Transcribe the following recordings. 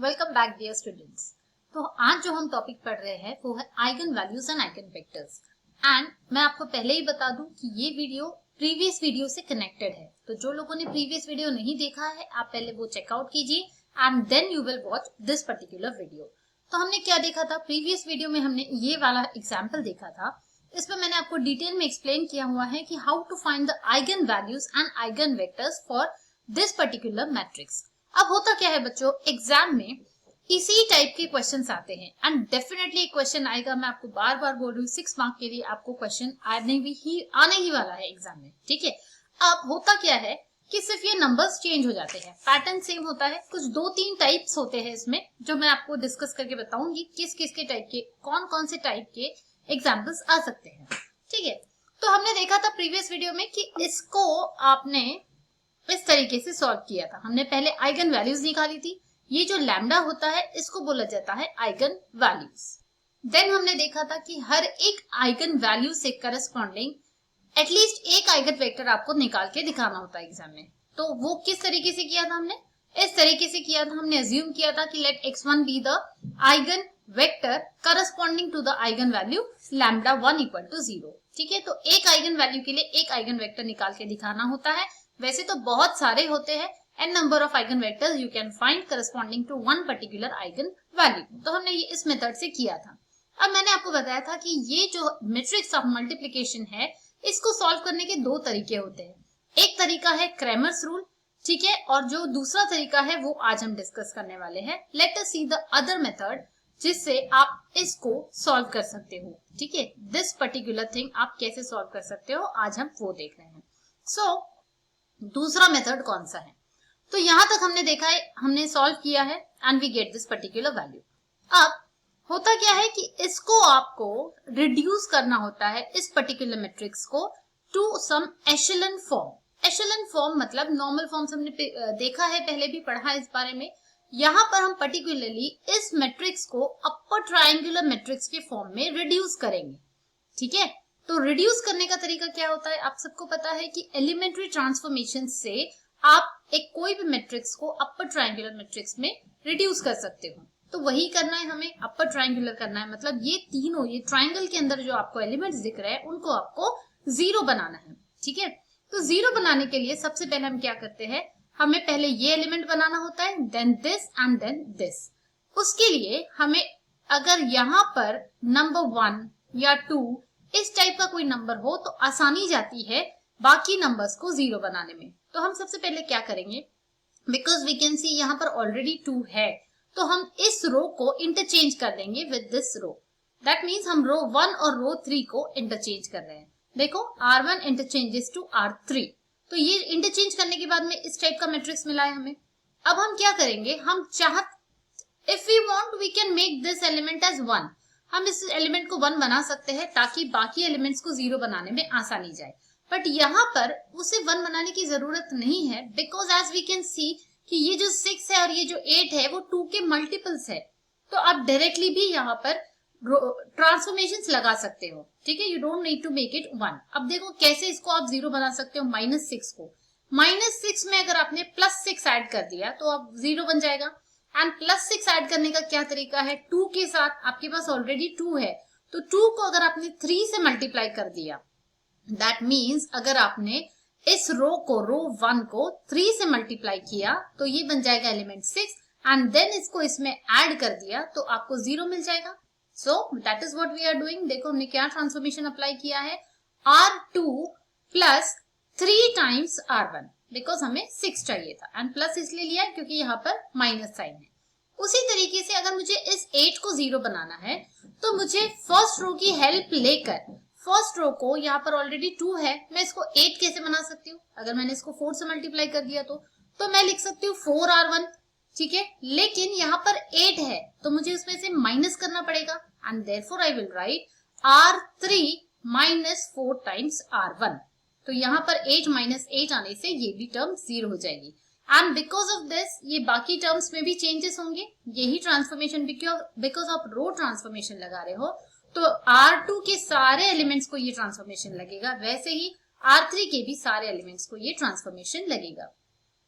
Welcome back dear students. तो आज जो हम टॉपिक पढ़ रहे हैं वो है eigen values and eigen vectors. And मैं आपको पहले ही बता दूं कि ये वीडियो प्रीवियस वीडियो से कनेक्टेड है, तो जो लोगों ने प्रीवियस वीडियो नहीं देखा है आप पहले वो चेकआउट कीजिए and then you will watch this particular video. तो हमने क्या देखा था प्रीवियस वीडियो में, हमने ये वाला एग्जाम्पल देखा था। इसमें मैंने आपको डिटेल में एक्सप्लेन किया हुआ है कि how to find the eigen values and eigen vectors for this particular matrix. अब होता क्या है बच्चों, एग्जाम में इसी टाइप के क्वेश्चंस आते हैं एंड डेफिनेटली क्वेश्चन आएगा। मैं आपको बार बार बोल रही हूँ 6 मार्क के लिए आपको क्वेश्चन आने ही वाला है एग्जाम में, ठीक है। अब होता क्या है कि सिर्फ ये नंबर्स चेंज हो जाते हैं, पैटर्न सेम होता है। कुछ 2-3 टाइप्स होते हैं इसमें जो मैं आपको डिस्कस करके बताऊंगी किस किस के टाइप के, कौन कौन से टाइप के एग्जाम्पल्स आ सकते हैं, ठीक है। तो हमने देखा था प्रीवियस वीडियो में कि इसको आपने इस तरीके से सॉल्व किया था। हमने पहले आइगन वैल्यूज निकाली थी। ये जो लैम्डा होता है इसको बोला जाता है आइगन वैल्यूज। देन हमने देखा था कि हर एक आइगन वैल्यू से करस्पॉन्डिंग एटलीस्ट एक आइगन वेक्टर आपको निकाल के दिखाना होता है एग्जाम में। तो वो किस तरीके से किया था हमने, इस तरीके से किया था। हमने अज्यूम किया था कि let x1 be the eigen vector corresponding to the eigen value lambda 1 equal to 0, ठीक है। तो एक आइगन वैल्यू के लिए एक आइगन वेक्टर निकाल के दिखाना होता है। वैसे तो बहुत सारे होते हैं, n number of eigen vectors you can find corresponding to one particular eigen value. तो हमने ये इस मेथड से किया था। अब मैंने आपको बताया था कि ये जो मैट्रिक्स ऑफ मल्टीप्लिकेशन है इसको सॉल्व करने के 2 तरीके होते हैं। एक तरीका है क्रैमर्स रूल, ठीक है, और जो दूसरा तरीका है वो आज हम डिस्कस करने वाले हैं। Let us see the other method जिससे आप इसको सॉल्व कर सकते हो, ठीक है। दिस पर्टिकुलर थिंग आप कैसे सॉल्व कर सकते हो आज हम वो देख रहे हैं। सो दूसरा मेथड कौन सा है, तो यहां तक हमने देखा है, हमने सॉल्व किया है and we get this particular value. अब होता क्या है कि इसको आपको रिड्यूस करना होता है, इस पर्टिकुलर मैट्रिक्स को, टू सम एशेलन फॉर्म। एशेलन फॉर्म मतलब नॉर्मल फॉर्म्स हमने देखा है, पहले भी पढ़ा है इस बारे में। यहां पर हम पर्टिकुलरली इस मैट्रिक्स को अपर ट्रायंगुलर मैट्रिक्स के फॉर्म में रिड्यूस करेंगे, ठीक है। तो रिड्यूस करने का तरीका क्या होता है, आप सबको पता है कि एलिमेंट्री ट्रांसफॉर्मेशन से आप एक कोई भी मैट्रिक्स को अपर ट्रायंगुलर मैट्रिक्स में रिड्यूस कर सकते हो। तो वही करना है हमें, अपर ट्रायंगुलर करना है। मतलब ये तीनों, ये ट्रायंगल के अंदर जो आपको एलिमेंट्स दिख रहे हैं उनको आपको 0 बनाना है, ठीक है। तो 0 बनाने के लिए सबसे पहले हम क्या करते हैं, हमें पहले ये एलिमेंट बनाना होता है, then this and then this. उसके लिए हमें अगर यहाँ पर नंबर 1 या 2 इस टाइप का कोई नंबर हो तो आसानी जाती है बाकी नंबर्स को 0 बनाने में। तो हम सबसे पहले क्या करेंगे, बिकॉज वी कैन सी यहाँ पर ऑलरेडी 2 है, तो हम इस रो को इंटरचेंज कर देंगे with this row. That means हम रो 1 और रो 3 को इंटरचेंज कर रहे हैं। देखो R1 इंटरचेंजेस टू R3, तो ये इंटरचेंज करने के बाद में इस टाइप का मैट्रिक्स मिला है हमें। अब हम क्या करेंगे, हम if we want we can make this element as 1। हम इस एलिमेंट को 1 बना सकते हैं ताकि बाकी एलिमेंट्स को 0 बनाने में आसानी जाए। बट यहाँ पर उसे 1 बनाने की जरूरत नहीं है, because as we can see कि ये जो 6 है और ये जो 8 है वो 2 के मल्टीपल्स है। तो आप डायरेक्टली भी यहाँ पर ट्रांसफॉर्मेशंस लगा सकते हो, ठीक है। You don't need to make it 1। अब देखो कैसे इसको आप 0 बना सकते हो। -6 को -6 में अगर आपने +6 ऐड कर दिया तो अब 0 बन जाएगा। एंड +6 ऐड करने का क्या तरीका है, 2 के साथ आपके पास ऑलरेडी 2 है, तो 2 को अगर आपने 3 से मल्टीप्लाई कर दिया, दैट मीन्स अगर आपने इस रो 1 को 3 से मल्टीप्लाई किया तो ये बन जाएगा एलिमेंट 6 एंड देन इसको इसमें ऐड कर दिया तो आपको 0 मिल जाएगा। So that is what we are doing. देखो हमने क्या ट्रांसफॉर्मेशन अप्लाई किया है, R2 plus 3 times R1, because हमें 6 चाहिए था एंड प्लस इसलिए लिया क्योंकि यहाँ पर माइनस साइन है। उसी तरीके से अगर मुझे इस 8 को 0 बनाना है तो मुझे फर्स्ट रो की हेल्प लेकर, फर्स्ट रो को यहाँ पर ऑलरेडी 2 है, मैं इसको 8 कैसे बना सकती हूँ, अगर मैंने इसको 4 से मल्टीप्लाई कर दिया तो मैं लिख सकती हूँ 4R1, ठीक है। लेकिन यहाँ पर 8 है तो मुझे उसमें से माइनस करना पड़ेगा and therefore I will write R3 minus 4 times R1। तो यहाँ पर 8 माइनस 8 आने से ये भी टर्म 0 हो जाएगी एंड बिकॉज ऑफ दिस ये बाकी टर्म्स में भी चेंजेस होंगे। यही transformation, because of row transformation लगा रहे हो तो R2 के सारे एलिमेंट्स को ये ट्रांसफॉर्मेशन लगेगा, वैसे ही R3 के भी सारे एलिमेंट्स को ये ट्रांसफॉर्मेशन लगेगा।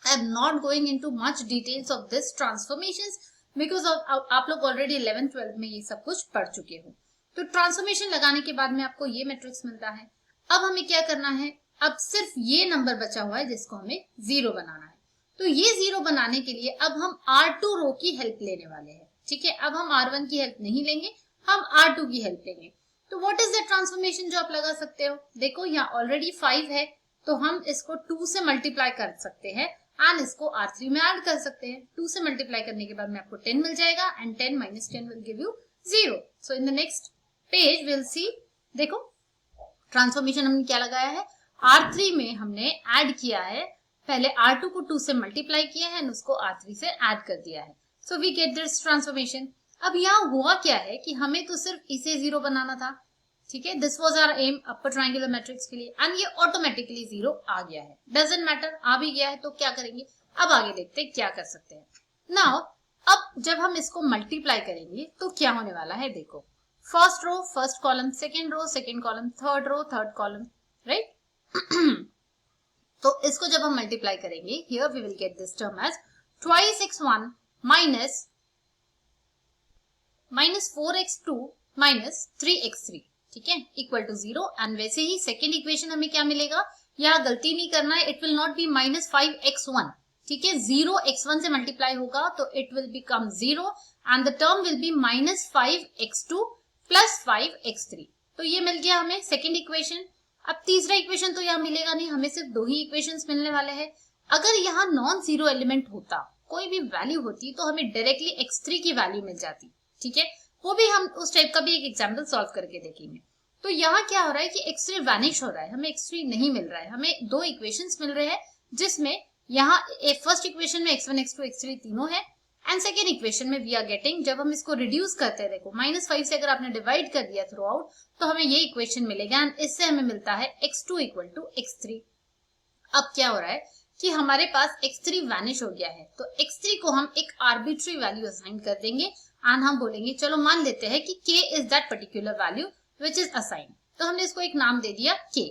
I am not going into much details of this transformations because आप लोग ऑलरेडी 11th-12th में ये सब कुछ पढ़ चुके हो। तो ट्रांसफॉर्मेशन लगाने के बाद में आपको ये मैट्रिक्स मिलता है। अब हमें क्या करना है, अब सिर्फ ये नंबर बचा हुआ है जिसको हमें 0 बनाना है। तो ये 0 बनाने के लिए अब हम R2 रो की हेल्प लेने वाले हैं। ठीक है, अब हम R1 की हेल्प नहीं लेंगे, हम R2 की हेल्प लेंगे। तो व्हाट इज द ट्रांसफॉर्मेशन जो आप लगा सकते हो, देखो यहाँ ऑलरेडी 5 है तो हम इसको 2 से मल्टीप्लाई कर सकते हैं एंड इसको R3 में ऐड कर सकते हैं। 2 से मल्टीप्लाई करने के बाद में आपको 10 मिल जाएगा and 10 minus 10 will give you 0। So in the next page will see, देखो ट्रांसफॉर्मेशन हमने क्या लगाया है, R3 में हमने ऐड किया है, पहले R2 को 2 से मल्टीप्लाई किया है एंड उसको R3 से ऐड कर दिया है। So we get this transformation. अब यहाँ हुआ क्या है कि हमें तो सिर्फ इसे 0 बनाना था। ठीक है, this was our M upper triangular matrix के लिए एंड ये ऑटोमेटिकली 0 आ गया है। डजंट मैटर, आ भी गया है तो क्या करेंगे, अब आगे देखते हैं क्या कर सकते हैं। नाउ अब जब हम इसको मल्टीप्लाई करेंगे तो क्या होने वाला है, देखो first row first column, second row second column, third row third column, right. तो इसको जब हम मल्टीप्लाई करेंगे, here we will get this term as twice x1 minus 4x2 minus 3x3, ठीक है, इक्वल टू 0। एंड वैसे ही सेकेंड इक्वेशन हमें क्या मिलेगा, यहाँ गलती नहीं करना है, it will not be minus 5x1, ठीक है, 0 x1 से मल्टीप्लाई होगा तो it will become 0 and the term will be minus 5x2 plus 5x3। तो ये मिल गया हमें सेकेंड इक्वेशन। अब तीसरा इक्वेशन तो यहाँ मिलेगा नहीं, हमें सिर्फ 2 ही इक्वेशंस मिलने वाले हैं। अगर यहाँ नॉन जीरो एलिमेंट होता, कोई भी वैल्यू होती, तो हमें डायरेक्टली x3 की वैल्यू मिल जाती। ठीक है, वो भी हम उस टाइप का भी एक एग्जाम्पल सॉल्व करके देखेंगे। तो यहाँ क्या हो रहा है कि x3 वैनिश हो रहा है, हमें x3 नहीं मिल रहा है, हमें 2 इक्वेशंस मिल रहे हैं जिसमें यहाँ फर्स्ट इक्वेशन में x1 x2 x3 तीनों है एंड सेकेंड इक्वेशन में वी आर गेटिंग, जब हम इसको रिड्यूस करते हैं, देखो -5 से अगर आपने डिवाइड कर दिया थ्रू आउट तो हमें ये इक्वेशन मिलेगा एंड इससे हमें मिलता है x2 इक्वल टू x3। अब क्या हो रहा है कि हमारे पास x3 वैनिश हो गया है, तो x3 को हम एक आर्बिट्री वैल्यू असाइन कर देंगे एंड हम बोलेंगे चलो मान लेते हैं कि k is that particular value which is assign. तो हमने इसको एक नाम दे दिया k,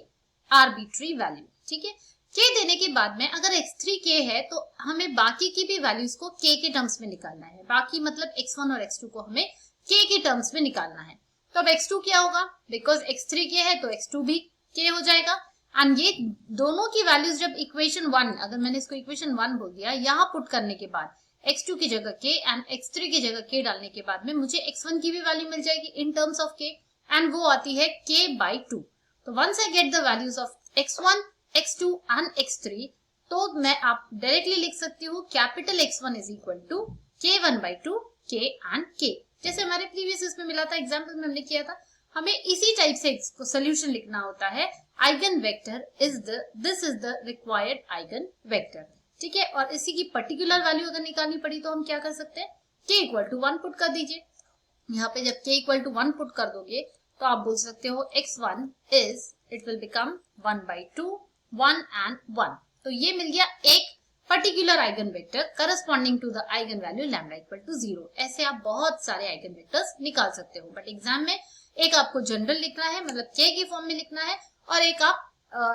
आर्बिट्री वैल्यू। ठीक है, k देने के बाद में अगर x3 k है तो हमें बाकी की भी वैल्यूज को k के टर्म्स में निकालना है। बाकी मतलब x1 और x2 को हमें k के टर्म्स में निकालना है। तो अब x2 क्या होगा, बिकॉज x3 k है तो x2 भी k हो जाएगा एंड ये दोनों की वैल्यूज जब इक्वेशन 1, अगर मैंने इसको इक्वेशन 1 बोल दिया, यहाँ पुट करने के बाद x2 की जगह k एंड x3 की जगह k डालने के बाद में मुझे x1 की भी वैल्यू मिल जाएगी in terms of k and वो आती है k by 2। तो once I get the values of x1 x2 and x3, तो मैं आप डायरेक्टली लिख सकती हूँ capital X1 is equal to k1 by 2 k and k, जैसे हमारे प्रीवियस इसमें मिला था, एग्जाम्पल में हमने किया था। हमें इसी टाइप से इसको सोल्यूशन लिखना होता है। Eigen vector is this is the required eigen vector. ठीक है, और इसी की पर्टिकुलर वैल्यू अगर निकालनी पड़ी तो हम क्या कर सकते हैं, k इक्वल टू 1 पुट कर दीजिए। यहाँ पे जब k इक्वल टू 1 पुट कर दोगे तो आप बोल सकते हो x1 is, it will become 1 by 2 1 and 1। तो ये मिल गया एक particular eigen vector corresponding to the eigen value lambda equal to 0। ऐसे आप बहुत सारे आइगन वेक्टर्स निकाल सकते हो, बट एग्जाम में एक आपको जनरल लिखना है, मतलब k की फॉर्म में लिखना है, और एक आप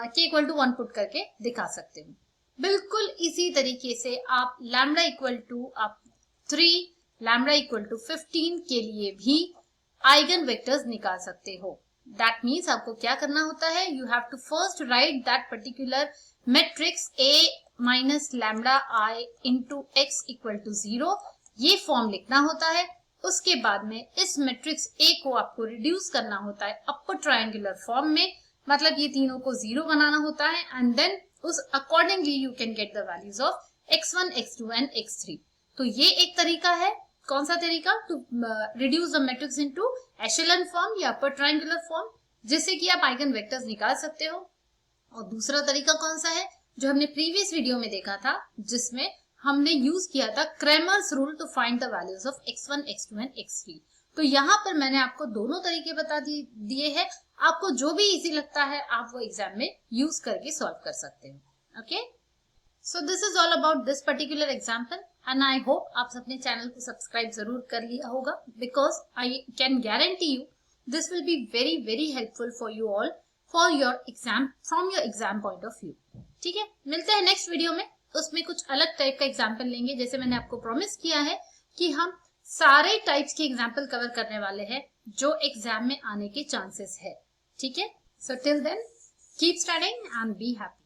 k इक्वल टू 1 पुट करके दिखा सकते हो। बिल्कुल इसी तरीके से आप लैम्डा इक्वल टू आप 3, लैम्डा इक्वल टू 15 के लिए भी आइगन वेक्टर्स निकाल सकते हो। दैट मीन्स आपको क्या करना होता है, you have to first write that particular matrix a minus lambda i into x equal to 0, ये फॉर्म लिखना होता है। उसके बाद में इस मैट्रिक्स A को आपको रिड्यूस करना होता है अपर ट्रायंगुलर फॉर्म में, मतलब ये तीनों को 0 बनाना होता है एंड देन उस accordingly you can get the values of x1 x2 and x3। तो ये एक तरीका है, कौन सा तरीका, to reduce the matrix into echelon form या अपर ट्रायंगुलर फॉर्म, जिससे कि आप आइगन वेक्टर्स निकाल सकते हो। और दूसरा तरीका कौन सा है, जो हमने प्रीवियस वीडियो में देखा था, जिसमें हमने यूज किया था Cramer's rule to find the values of x1 x2 and x3। तो यहाँ पर मैंने आपको दोनों तरीके बता दिए हैं, आपको जो भी इजी लगता है आप वो एग्जाम में यूज करके सॉल्व कर सकते हैं। Okay, so this is all about this particular example and I hope आप अपने चैनल को सब्सक्राइब जरूर कर लिया होगा, because I can guarantee you this will be very very helpful for you all for your exam, from your exam point of view. ठीक है, मिलते हैं नेक्स्ट वीडियो में, उसमें कुछ अलग टाइप का एग्जाम्पल लेंगे। जैसे मैंने आपको प्रॉमिस किया है कि हम सारे टाइप्स के एग्जाम्पल कवर करने वाले हैं जो एग्जाम में आने के चांसेस है। ठीक है, so till then keep studying and be happy.